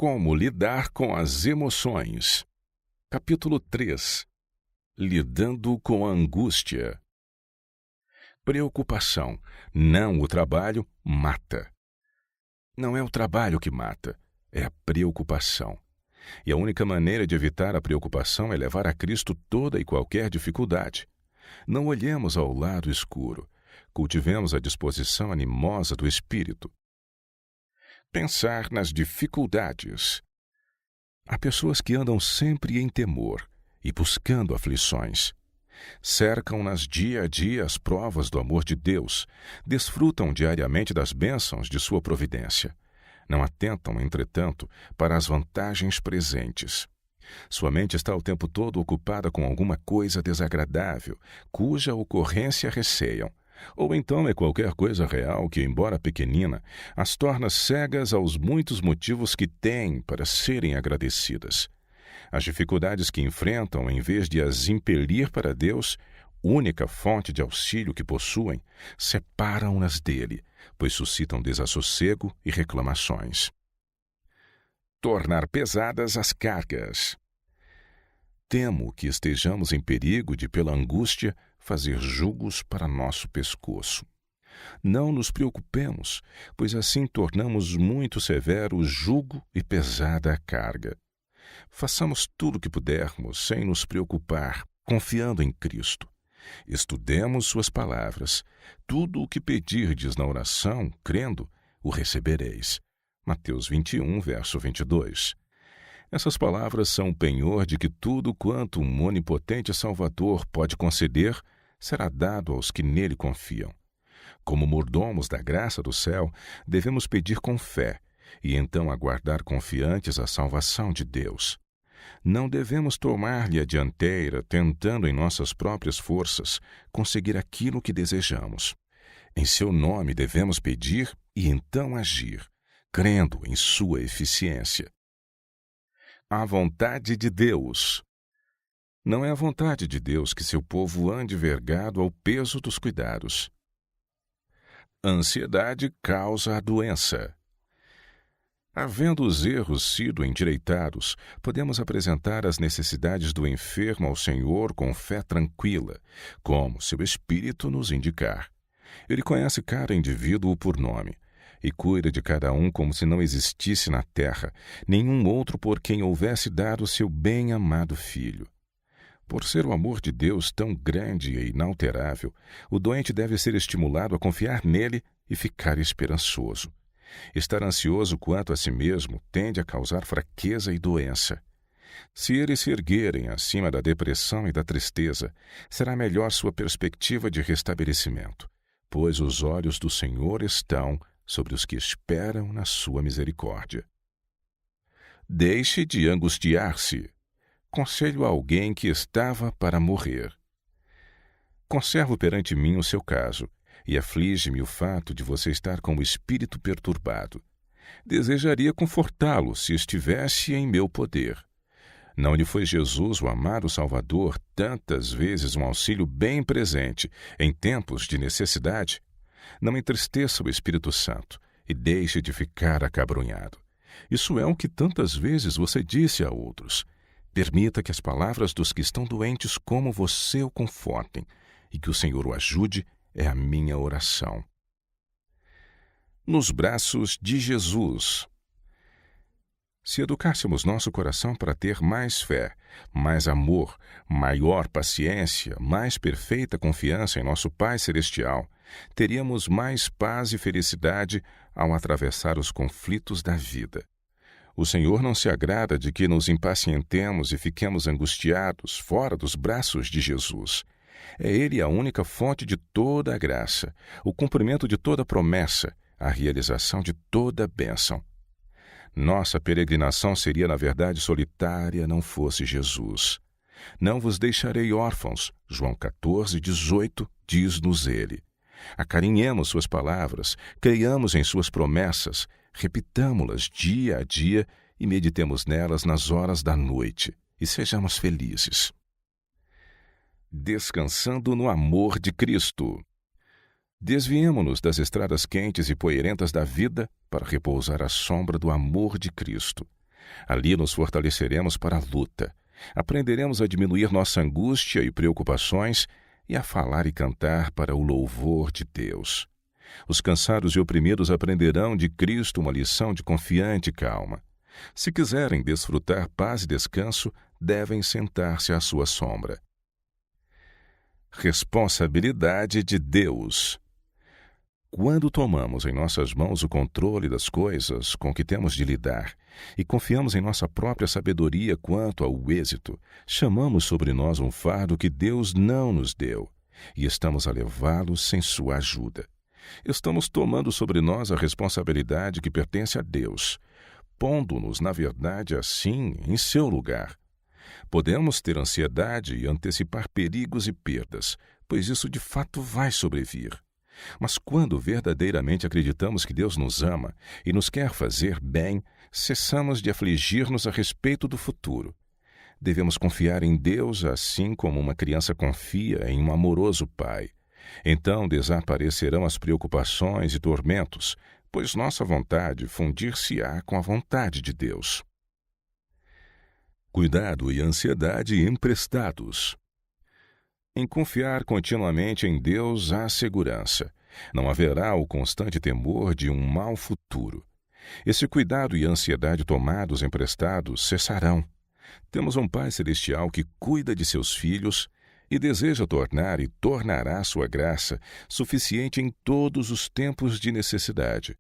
Como lidar com as emoções. Capítulo 3. Lidando com a angústia. Preocupação, não o trabalho, mata. Não é o trabalho que mata, é a preocupação. E a única maneira de evitar a preocupação é levar a Cristo toda e qualquer dificuldade. Não olhemos ao lado escuro, cultivemos a disposição animosa do espírito. Pensar nas dificuldades. Há pessoas que andam sempre em temor e buscando aflições. Cercam-nas dia a dia as provas do amor de Deus, desfrutam diariamente das bênçãos de sua providência. Não atentam, entretanto, para as vantagens presentes. Sua mente está o tempo todo ocupada com alguma coisa desagradável, cuja ocorrência receiam. Ou então é qualquer coisa real que, embora pequenina, as torna cegas aos muitos motivos que têm para serem agradecidas. As dificuldades que enfrentam, em vez de as impelir para Deus, única fonte de auxílio que possuem, separam-nas dele, pois suscitam desassossego e reclamações. Tornar pesadas as cargas. Temo que estejamos em perigo de, pela angústia, fazer jugos para nosso pescoço. Não nos preocupemos, pois assim tornamos muito severo o jugo e pesada a carga. Façamos tudo o que pudermos sem nos preocupar, confiando em Cristo. Estudemos suas palavras. Tudo o que pedirdes na oração, crendo, o recebereis. Mateus 21, verso 22. Essas palavras são o penhor de que tudo quanto um onipotente Salvador pode conceder será dado aos que nele confiam. Como mordomos da graça do céu, devemos pedir com fé e então aguardar confiantes a salvação de Deus. Não devemos tomar-lhe a dianteira, tentando em nossas próprias forças conseguir aquilo que desejamos. Em seu nome devemos pedir e então agir, crendo em sua eficiência. A vontade de Deus. Não é a vontade de Deus que seu povo ande vergado ao peso dos cuidados. Ansiedade causa a doença. Havendo os erros sido endireitados, podemos apresentar as necessidades do enfermo ao Senhor com fé tranquila, como seu Espírito nos indicar. Ele conhece cada indivíduo por nome e cuida de cada um como se não existisse na terra nenhum outro por quem houvesse dado seu bem-amado Filho. Por ser o amor de Deus tão grande e inalterável, o doente deve ser estimulado a confiar nele e ficar esperançoso. Estar ansioso quanto a si mesmo tende a causar fraqueza e doença. Se eles se erguerem acima da depressão e da tristeza, será melhor sua perspectiva de restabelecimento, pois os olhos do Senhor estão sobre os que esperam na sua misericórdia. Deixe de angustiar-se. Conselho a alguém que estava para morrer. Conservo perante mim o seu caso, e aflige-me o fato de você estar com o espírito perturbado. Desejaria confortá-lo se estivesse em meu poder. Não lhe foi Jesus, o amado Salvador, tantas vezes um auxílio bem presente em tempos de necessidade? Não entristeça o Espírito Santo e deixe de ficar acabrunhado. Isso é o que tantas vezes você disse a outros. Permita que as palavras dos que estão doentes como você o confortem e que o Senhor o ajude é a minha oração. Nos braços de Jesus. Se educássemos nosso coração para ter mais fé, mais amor, maior paciência, mais perfeita confiança em nosso Pai Celestial, teríamos mais paz e felicidade ao atravessar os conflitos da vida. O Senhor não se agrada de que nos impacientemos e fiquemos angustiados fora dos braços de Jesus. É Ele a única fonte de toda a graça, o cumprimento de toda promessa, a realização de toda bênção. Nossa peregrinação seria, na verdade, solitária, não fosse Jesus. Não vos deixarei órfãos, João 14:18, diz-nos Ele. Acarinhemos suas palavras, creiamos em suas promessas, repitamo-las dia a dia e meditemos nelas nas horas da noite, e sejamos felizes. Descansando no amor de Cristo. Desviemo-nos das estradas quentes e poeirentas da vida para repousar à sombra do amor de Cristo. Ali nos fortaleceremos para a luta. Aprenderemos a diminuir nossa angústia e preocupações e a falar e cantar para o louvor de Deus. Os cansados e oprimidos aprenderão de Cristo uma lição de confiante calma. Se quiserem desfrutar paz e descanso, devem sentar-se à sua sombra. Responsabilidade de Deus. Quando tomamos em nossas mãos o controle das coisas com que temos de lidar e confiamos em nossa própria sabedoria quanto ao êxito, chamamos sobre nós um fardo que Deus não nos deu e estamos a levá-lo sem sua ajuda. Estamos tomando sobre nós a responsabilidade que pertence a Deus, pondo-nos, na verdade, assim, em seu lugar. Podemos ter ansiedade e antecipar perigos e perdas, pois isso de fato vai sobrevir. Mas quando verdadeiramente acreditamos que Deus nos ama e nos quer fazer bem, cessamos de afligir-nos a respeito do futuro. Devemos confiar em Deus assim como uma criança confia em um amoroso pai. Então desaparecerão as preocupações e tormentos, pois nossa vontade fundir-se-á com a vontade de Deus. Cuidado e ansiedade emprestados. Em confiar continuamente em Deus há segurança. Não haverá o constante temor de um mau futuro. Esse cuidado e ansiedade tomados emprestados cessarão. Temos um Pai Celestial que cuida de seus filhos e deseja tornar e tornará sua graça suficiente em todos os tempos de necessidade.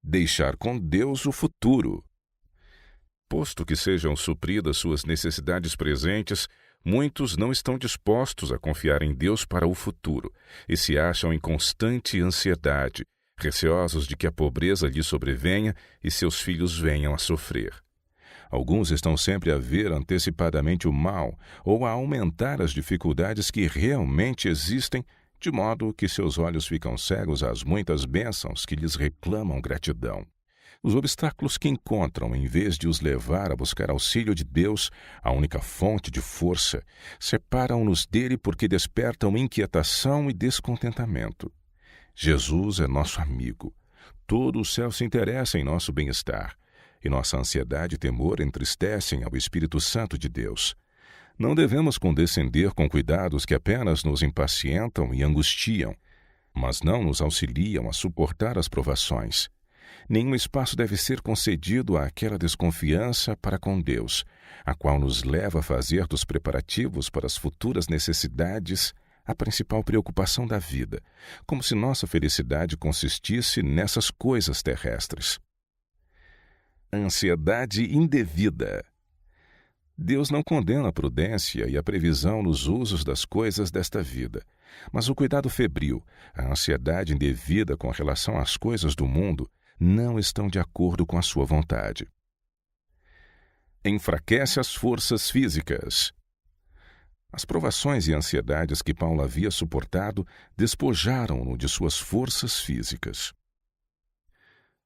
Deixar com Deus o futuro. Posto que sejam supridas suas necessidades presentes, muitos não estão dispostos a confiar em Deus para o futuro e se acham em constante ansiedade, receosos de que a pobreza lhes sobrevenha e seus filhos venham a sofrer. Alguns estão sempre a ver antecipadamente o mal ou a aumentar as dificuldades que realmente existem, de modo que seus olhos ficam cegos às muitas bênçãos que lhes reclamam gratidão. Os obstáculos que encontram, em vez de os levar a buscar auxílio de Deus, a única fonte de força, separam-nos dele porque despertam inquietação e descontentamento. Jesus é nosso amigo. Todo o céu se interessa em nosso bem-estar, e nossa ansiedade e temor entristecem ao Espírito Santo de Deus. Não devemos condescender com cuidados que apenas nos impacientam e angustiam, mas não nos auxiliam a suportar as provações. Nenhum espaço deve ser concedido àquela desconfiança para com Deus, a qual nos leva a fazer dos preparativos para as futuras necessidades a principal preocupação da vida, como se nossa felicidade consistisse nessas coisas terrestres. Ansiedade indevida. Deus não condena a prudência e a previsão nos usos das coisas desta vida, mas o cuidado febril, a ansiedade indevida com relação às coisas do mundo, não estão de acordo com a sua vontade. Enfraquece as forças físicas. As provações e ansiedades que Paulo havia suportado despojaram-no de suas forças físicas.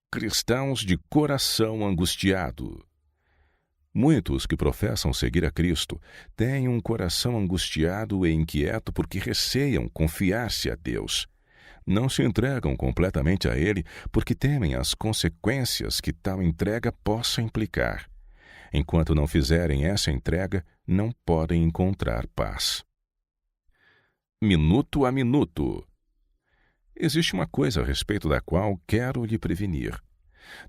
Cristãos de coração angustiado. Muitos que professam seguir a Cristo têm um coração angustiado e inquieto porque receiam confiar-se a Deus. Não se entregam completamente a Ele porque temem as consequências que tal entrega possa implicar. Enquanto não fizerem essa entrega, não podem encontrar paz. Minuto a minuto. Existe uma coisa a respeito da qual quero lhe prevenir.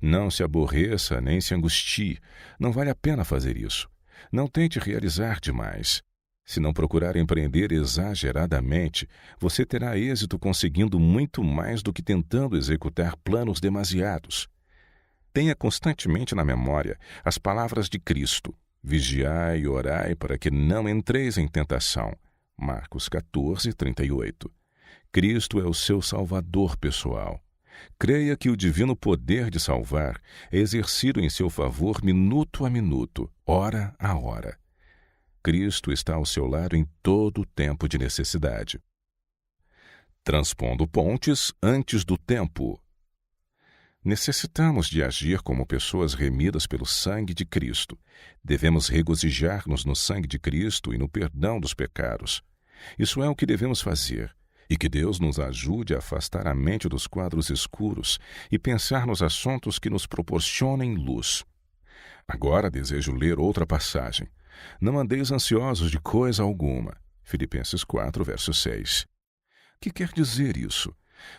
Não se aborreça nem se angustie. Não vale a pena fazer isso. Não tente realizar demais. Se não procurar empreender exageradamente, você terá êxito conseguindo muito mais do que tentando executar planos demasiados. Tenha constantemente na memória as palavras de Cristo: vigiai e orai para que não entreis em tentação. Marcos 14:38. Cristo é o seu Salvador pessoal. Creia que o divino poder de salvar é exercido em seu favor minuto a minuto, hora a hora. Cristo está ao seu lado em todo o tempo de necessidade. Transpondo pontes antes do tempo. Necessitamos de agir como pessoas remidas pelo sangue de Cristo. Devemos regozijar-nos no sangue de Cristo e no perdão dos pecados. Isso é o que devemos fazer. E que Deus nos ajude a afastar a mente dos quadros escuros e pensar nos assuntos que nos proporcionem luz. Agora desejo ler outra passagem. Não andeis ansiosos de coisa alguma. Filipenses 4, verso 6. O que quer dizer isso?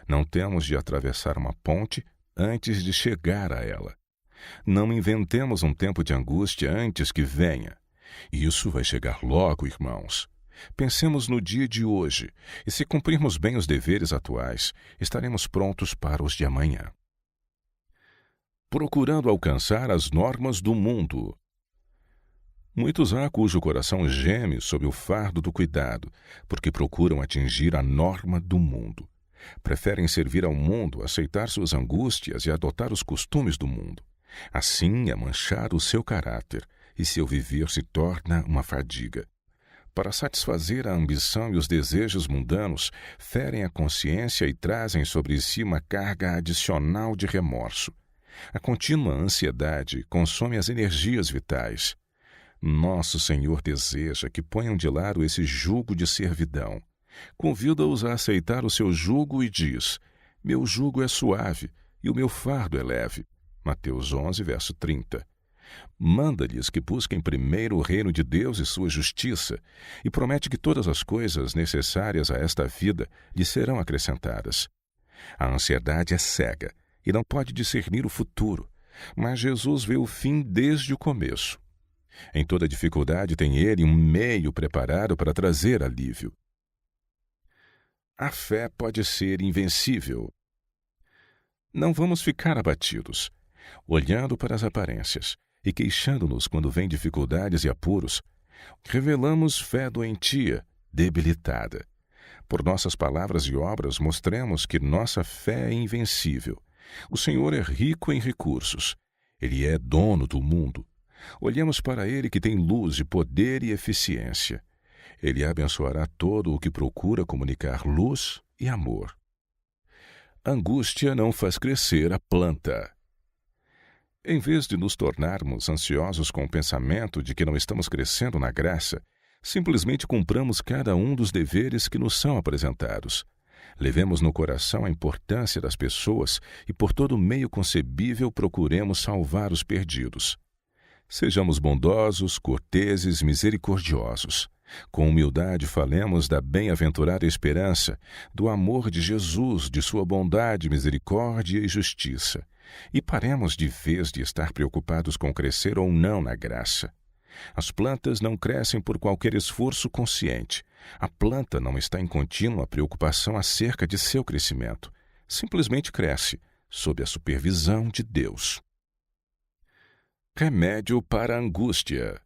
Não temos de atravessar uma ponte antes de chegar a ela. Não inventemos um tempo de angústia antes que venha. Isso vai chegar logo, irmãos. Pensemos no dia de hoje, e se cumprirmos bem os deveres atuais, estaremos prontos para os de amanhã. Procurando alcançar as normas do mundo. Muitos há cujo coração geme sob o fardo do cuidado, porque procuram atingir a norma do mundo. Preferem servir ao mundo, aceitar suas angústias e adotar os costumes do mundo. Assim é manchar o seu caráter, e seu viver se torna uma fadiga. Para satisfazer a ambição e os desejos mundanos, ferem a consciência e trazem sobre si uma carga adicional de remorso. A contínua ansiedade consome as energias vitais. Nosso Senhor deseja que ponham de lado esse jugo de servidão. Convida-os a aceitar o seu jugo e diz: meu jugo é suave e o meu fardo é leve. Mateus 11, verso 30. Manda-lhes que busquem primeiro o reino de Deus e sua justiça, e promete que todas as coisas necessárias a esta vida lhe serão acrescentadas. A ansiedade é cega e não pode discernir o futuro, mas Jesus vê o fim desde o começo. Em toda dificuldade tem ele um meio preparado para trazer alívio. A fé pode ser invencível. Não vamos ficar abatidos, olhando para as aparências e queixando-nos quando vêm dificuldades e apuros. Revelamos fé doentia, debilitada. Por nossas palavras e obras mostremos que nossa fé é invencível. O Senhor é rico em recursos. Ele é dono do mundo. Olhemos para Ele que tem luz e poder e eficiência. Ele abençoará todo o que procura comunicar luz e amor. Angústia não faz crescer a planta. Em vez de nos tornarmos ansiosos com o pensamento de que não estamos crescendo na graça, simplesmente cumpramos cada um dos deveres que nos são apresentados. Levemos no coração a importância das pessoas e por todo meio concebível procuremos salvar os perdidos. Sejamos bondosos, corteses, misericordiosos. Com humildade falemos da bem-aventurada esperança, do amor de Jesus, de sua bondade, misericórdia e justiça. E paremos de vez de estar preocupados com crescer ou não na graça. As plantas não crescem por qualquer esforço consciente. A planta não está em contínua preocupação acerca de seu crescimento. Simplesmente cresce, sob a supervisão de Deus. Remédio para a angústia.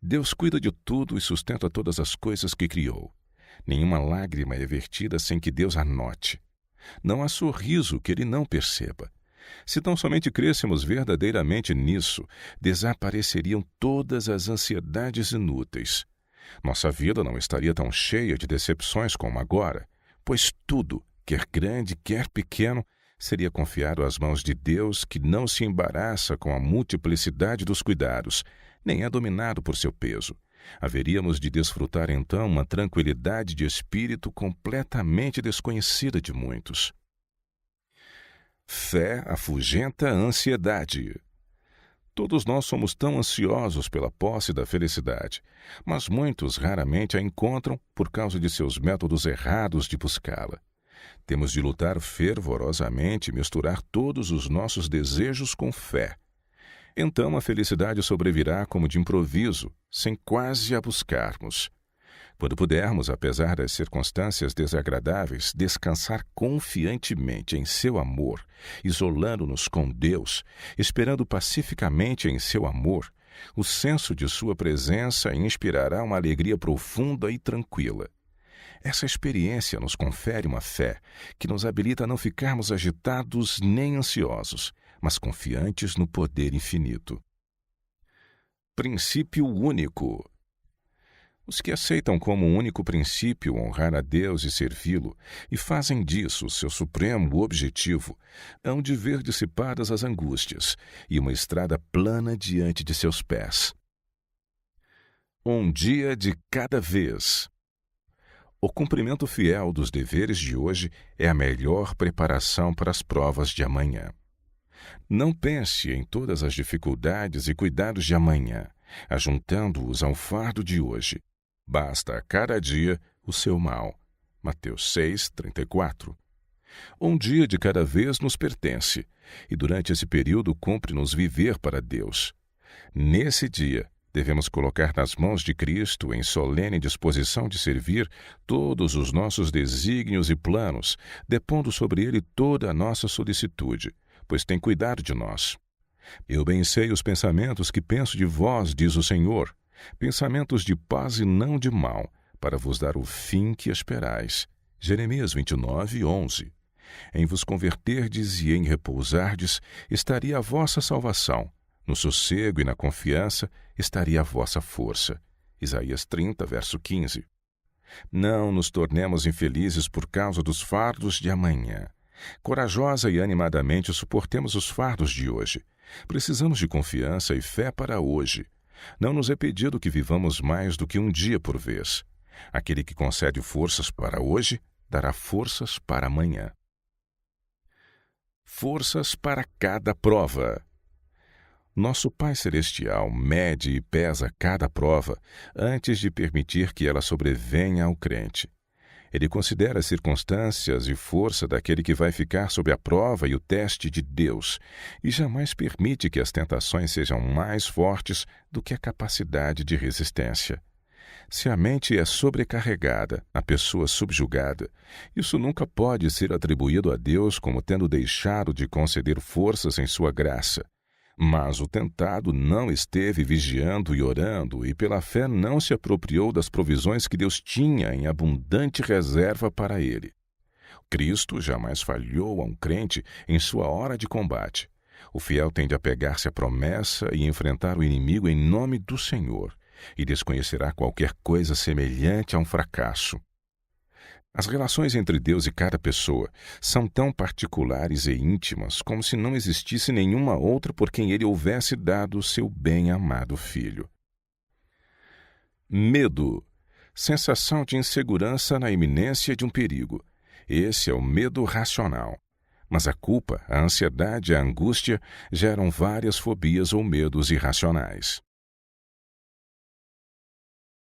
Deus cuida de tudo e sustenta todas as coisas que criou. Nenhuma lágrima é vertida sem que Deus a note. Não há sorriso que Ele não perceba. Se tão somente crêssemos verdadeiramente nisso, desapareceriam todas as ansiedades inúteis. Nossa vida não estaria tão cheia de decepções como agora, pois tudo, quer grande, quer pequeno, seria confiado às mãos de Deus, que não se embaraça com a multiplicidade dos cuidados, nem é dominado por seu peso. Haveríamos de desfrutar então uma tranquilidade de espírito completamente desconhecida de muitos. Fé afugenta a ansiedade. Todos nós somos tão ansiosos pela posse da felicidade, mas muitos raramente a encontram por causa de seus métodos errados de buscá-la. Temos de lutar fervorosamente e misturar todos os nossos desejos com fé. Então a felicidade sobrevirá como de improviso, sem quase a buscarmos. Quando pudermos, apesar das circunstâncias desagradáveis, descansar confiantemente em seu amor, isolando-nos com Deus, esperando pacificamente em seu amor, o senso de sua presença inspirará uma alegria profunda e tranquila. Essa experiência nos confere uma fé que nos habilita a não ficarmos agitados nem ansiosos, mas confiantes no poder infinito. Princípio único. Os que aceitam como único princípio honrar a Deus e servi-lo, e fazem disso seu supremo objetivo, hão de ver dissipadas as angústias e uma estrada plana diante de seus pés. Um dia de cada vez. O cumprimento fiel dos deveres de hoje é a melhor preparação para as provas de amanhã. Não pense em todas as dificuldades e cuidados de amanhã, ajuntando-os ao fardo de hoje. Basta a cada dia o seu mal. Mateus 6:34. Um dia de cada vez nos pertence, e durante esse período cumpre-nos viver para Deus. Nesse dia, devemos colocar nas mãos de Cristo, em solene disposição de servir, todos os nossos desígnios e planos, depondo sobre Ele toda a nossa solicitude, pois tem cuidado de nós. Eu bem sei os pensamentos que penso de vós, diz o Senhor, pensamentos de paz e não de mal, para vos dar o fim que esperais. Jeremias 29:11. Em vos converterdes e em repousardes, estaria a vossa salvação. No sossego e na confiança estaria a vossa força. Isaías 30, verso 15. Não nos tornemos infelizes por causa dos fardos de amanhã. Corajosa e animadamente suportemos os fardos de hoje. Precisamos de confiança e fé para hoje. Não nos é pedido que vivamos mais do que um dia por vez. Aquele que concede forças para hoje, dará forças para amanhã. Forças para cada prova. Nosso Pai Celestial mede e pesa cada prova antes de permitir que ela sobrevenha ao crente. Ele considera as circunstâncias e força daquele que vai ficar sob a prova e o teste de Deus, e jamais permite que as tentações sejam mais fortes do que a capacidade de resistência. Se a mente é sobrecarregada, a pessoa subjugada, isso nunca pode ser atribuído a Deus como tendo deixado de conceder forças em sua graça. Mas o tentado não esteve vigiando e orando, e pela fé não se apropriou das provisões que Deus tinha em abundante reserva para ele. Cristo jamais falhou a um crente em sua hora de combate. O fiel tem de apegar-se à promessa e enfrentar o inimigo em nome do Senhor, e desconhecerá qualquer coisa semelhante a um fracasso. As relações entre Deus e cada pessoa são tão particulares e íntimas como se não existisse nenhuma outra por quem Ele houvesse dado o seu bem-amado Filho. Medo. Sensação de insegurança na iminência de um perigo. Esse é o medo racional. Mas a culpa, a ansiedade e a angústia geram várias fobias ou medos irracionais.